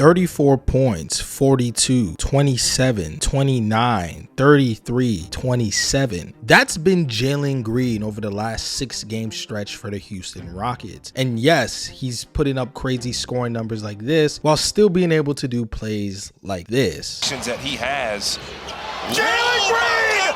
34 points, 42, 27, 29, 33, 27. That's been Jalen Green over the last 6-game stretch for the Houston Rockets. And yes, he's putting up crazy scoring numbers like this while still being able to do plays like this. That he has. Jalen Green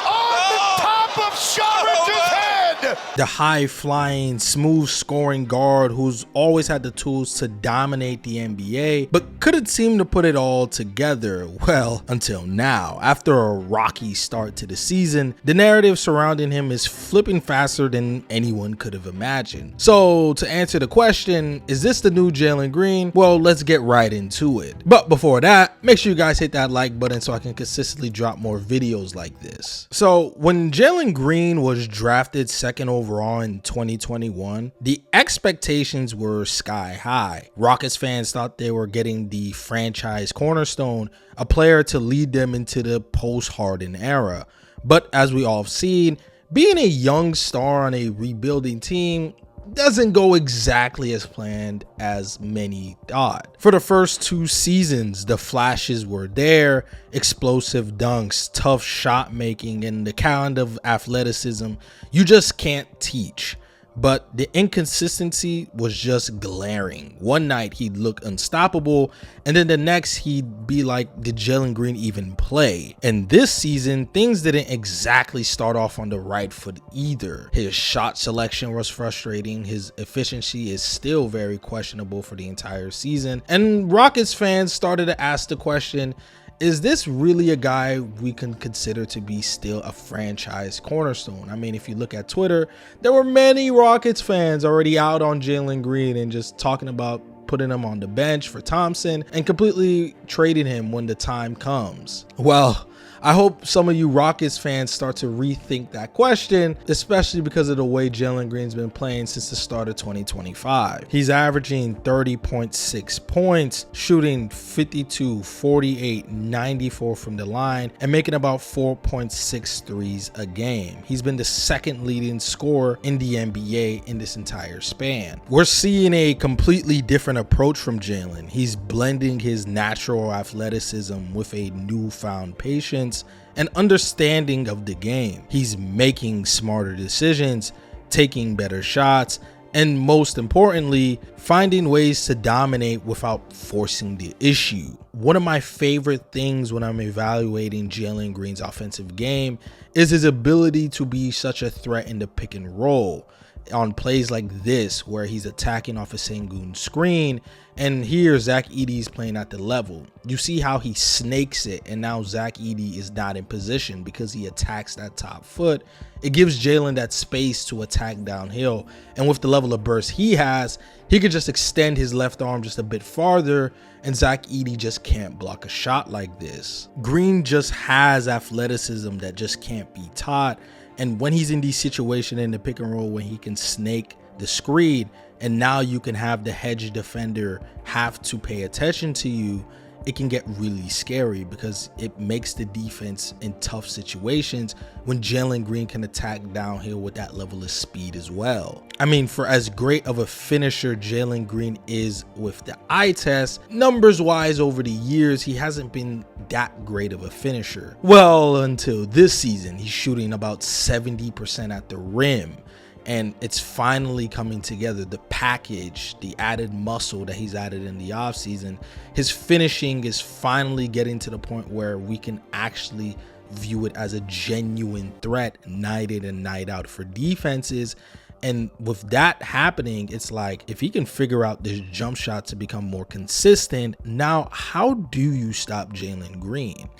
on the top of Sharpton's head. The high-flying, smooth-scoring guard who's always had the tools to dominate the NBA, but couldn't seem to put it all together, well, until now. After a rocky start to the season, the narrative surrounding him is flipping faster than anyone could have imagined. So, to answer the question, is this the new Jalen Green? Well, let's get right into it. But before that, make sure you guys hit that like button so I can consistently drop more videos like this. So, when Jalen Green was drafted second overall in 2021, the expectations were sky high. Rockets fans thought they were getting the franchise cornerstone, a player to lead them into the post-Harden era. But as we all have seen, being a young star on a rebuilding team doesn't go exactly as planned as many thought. For the first 2 seasons, the flashes were there: explosive dunks, tough shot making, and the kind of athleticism you just can't teach. But the inconsistency was just glaring. One night he'd look unstoppable, and then the next he'd be like, did Jalen Green even play? And this season, things didn't exactly start off on the right foot either. His shot selection was frustrating, his efficiency is still very questionable for the entire season, and Rockets fans started to ask the question, is this really a guy we can consider to be still a franchise cornerstone? I mean, if you look at Twitter, there were many Rockets fans already out on Jalen Green and just talking about putting him on the bench for Thompson and completely trading him when the time comes. Well, I hope some of you Rockets fans start to rethink that question, especially because of the way Jalen Green's been playing since the start of 2025. He's averaging 30.6 points, shooting 52, 48, 94 from the line, and making about 4.6 threes a game. He's been the second leading scorer in the NBA in this entire span. We're seeing a completely different approach from Jalen. He's blending his natural athleticism with a newfound patience and understanding of the game. He's making smarter decisions, taking better shots, and most importantly, finding ways to dominate without forcing the issue. One of my favorite things when I'm evaluating Jalen Green's offensive game is his ability to be such a threat in the pick and roll. On plays like this where he's attacking off a Sengun screen, and here Zach Edey's playing at the level, you see how he snakes it, and now Zach Edey is not in position because he attacks that top foot. It gives Jalen that space to attack downhill, and with the level of burst he has, he could just extend his left arm just a bit farther, and Zach Edey just can't block a shot like this. Green just has athleticism that just can't be taught. And when he's in these situations in the pick and roll when he can snake the screen, and now you can have the hedge defender have to pay attention to you, it can get really scary because it makes the defense in tough situations when Jalen Green can attack downhill with that level of speed as well. I mean, for as great of a finisher Jalen Green is with the eye test, numbers wise over the years, he hasn't been that great of a finisher. Well, until this season, he's shooting about 70% at the rim. And it's finally coming together. The package, the added muscle that he's added in the offseason, his finishing is finally getting to the point where we can actually view it as a genuine threat night in and night out for defenses. And with that happening, it's like, if he can figure out this jump shot to become more consistent, now how do you stop Jalen Green?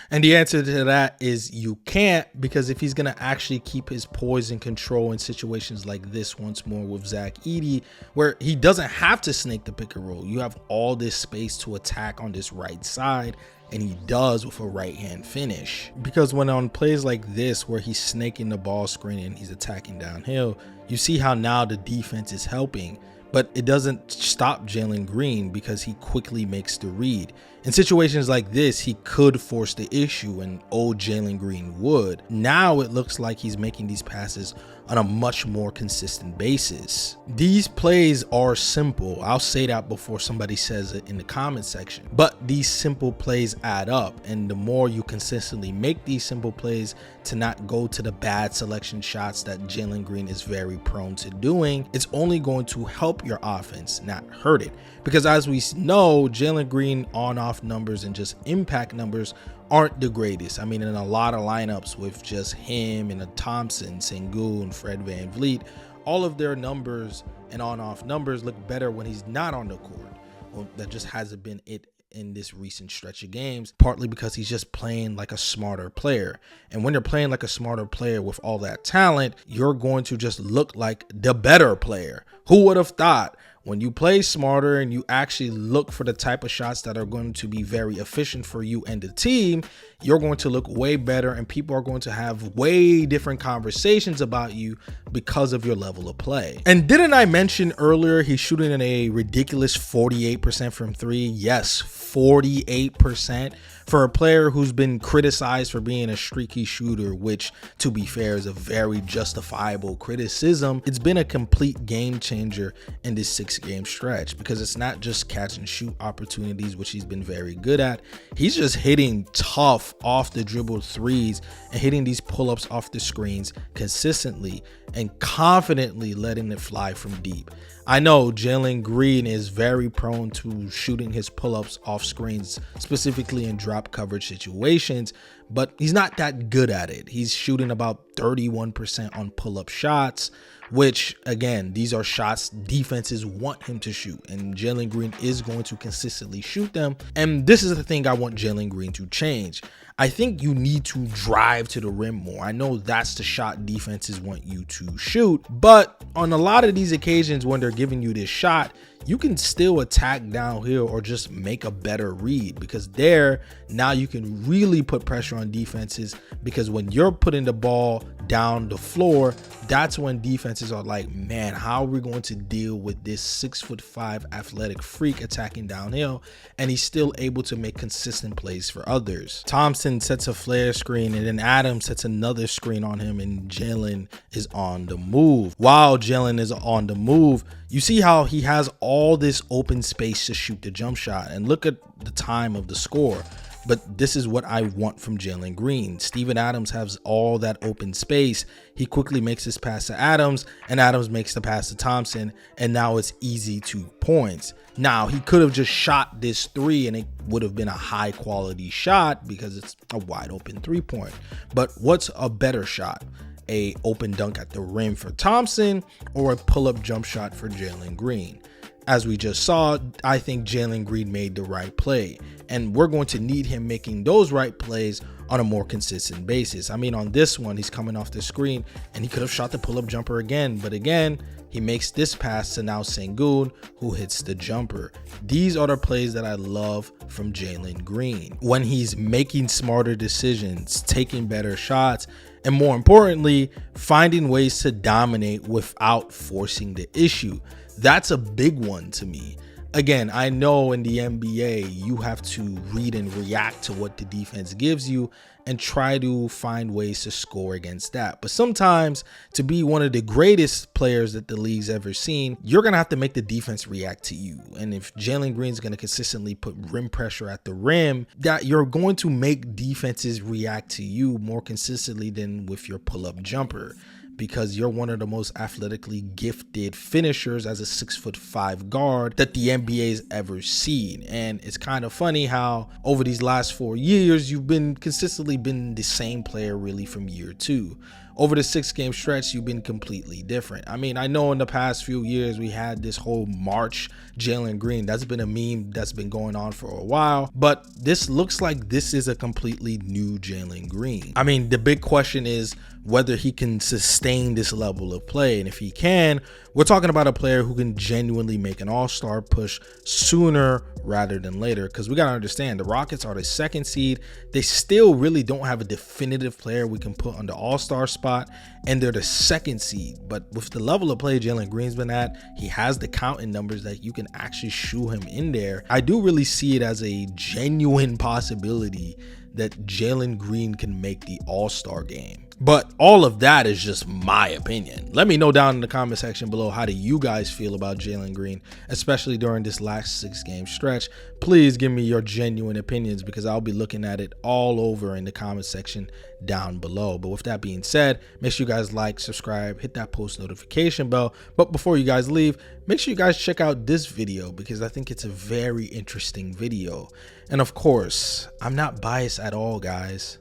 And the answer to that is you can't, because if he's going to actually keep his poise and control in situations like this once more with Zach Edey, where he doesn't have to snake the pick and roll, you have all this space to attack on this right side, and he does with a right hand finish. Because when on plays like this where he's snaking the ball screen and he's attacking downhill, you see how now the defense is helping, but it doesn't stop Jalen Green because he quickly makes the read. In situations like this, he could force the issue, and old Jalen Green would. Now it looks like he's making these passes on a much more consistent basis. These plays are simple. I'll say that before somebody says it in the comment section. But these simple plays add up, and the more you consistently make these simple plays to not go to the bad selection shots that Jalen Green is very prone to doing, it's only going to help your offense, not hurt it. Because as we know, Jalen Green on-off numbers and just impact numbers aren't the greatest. I mean, in a lot of lineups with just him and a Thompson, Sengun, Fred VanVleet, all of their numbers and on-off numbers look better when he's not on the court. Well, that just hasn't been it in this recent stretch of games, partly because he's just playing like a smarter player. And when you're playing like a smarter player with all that talent, you're going to just look like the better player. Who would have thought? When you play smarter and you actually look for the type of shots that are going to be very efficient for you and the team, you're going to look way better, and people are going to have way different conversations about you because of your level of play. And didn't I mention earlier he's shooting in a ridiculous 48% from three? Yes, 48% for a player who's been criticized for being a streaky shooter, which, to be fair, is a very justifiable criticism. It's been a complete game changer in this 6-game stretch, because it's not just catch and shoot opportunities, which he's been very good at. He's just hitting tough off the dribble threes and hitting these pull-ups off the screens consistently and confidently letting it fly from deep. I know Jalen Green is very prone to shooting his pull-ups off screens, specifically in drop coverage situations, but he's not that good at it. He's shooting about 31% on pull-up shots, which, again, these are shots defenses want him to shoot, and Jalen Green is going to consistently shoot them. And this is the thing I want Jalen Green to change. I think you need to drive to the rim more. I know that's the shot defenses want you to shoot, but on a lot of these occasions when they're giving you this shot, you can still attack downhill or just make a better read, because there, now you can really put pressure on defenses, because when you're putting the ball down the floor, that's when defenses are like, man, how are we going to deal with this 6'5" athletic freak attacking downhill? And he's still able to make consistent plays for others. Thompson sets a flare screen, and then Adams sets another screen on him, and Jalen is on the move. While Jalen is on the move, you see how he has all this open space to shoot the jump shot, and look at the time of the score. But this is what I want from Jalen Green. Steven Adams has all that open space. He quickly makes his pass to Adams, and Adams makes the pass to Thompson, and now it's easy 2 points. Now, he could have just shot this three, and it would have been a high quality shot because it's a wide open 3-point. But what's a better shot? A open dunk at the rim for Thompson, or a pull-up jump shot for Jalen Green? As we just saw, I think Jalen Green made the right play, and we're going to need him making those right plays on a more consistent basis. I mean, on this one, he's coming off the screen and he could have shot the pull-up jumper again, but again, he makes this pass to now Sengun, who hits the jumper. These are the plays that I love from Jalen Green, when he's making smarter decisions, taking better shots, and more importantly, finding ways to dominate without forcing the issue. That's a big one to me. Again, I know in the NBA, you have to read and react to what the defense gives you and try to find ways to score against that. But sometimes, to be one of the greatest players that the league's ever seen, you're going to have to make the defense react to you. And if Jalen Green's going to consistently put rim pressure at the rim, that you're going to make defenses react to you more consistently than with your pull-up jumper, because you're one of the most athletically gifted finishers as a 6'5" guard that the NBA's ever seen. And it's kind of funny how over these last 4 years, you've been consistently been the same player really from year 2. Over the 6-game stretch, you've been completely different. I mean, I know in the past few years, we had this whole March Jalen Green. That's been a meme that's been going on for a while, but this looks like this is a completely new Jalen Green. I mean, the big question is whether he can sustain this level of play. And if he can, we're talking about a player who can genuinely make an all-star push sooner rather than later. Because we got to understand, the Rockets are the 2nd seed. They still really don't have a definitive player we can put on the all-star spot, and they're the 2nd seed. But with the level of play Jalen Green's been at, he has the counting numbers that you can actually shoe him in there. I do really see it as a genuine possibility that Jalen Green can make the all-star game. But all of that is just my opinion. Let me know down in the comment section below, how do you guys feel about Jalen Green, especially during this last 6-game stretch. Please give me your genuine opinions, because I'll be looking at it all over in the comment section down below. But with that being said, make sure you guys like, subscribe, hit that post notification bell. But before you guys leave, make sure you guys check out this video, because I think it's a very interesting video. And of course, I'm not biased at all, guys.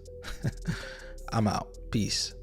I'm out. Peace.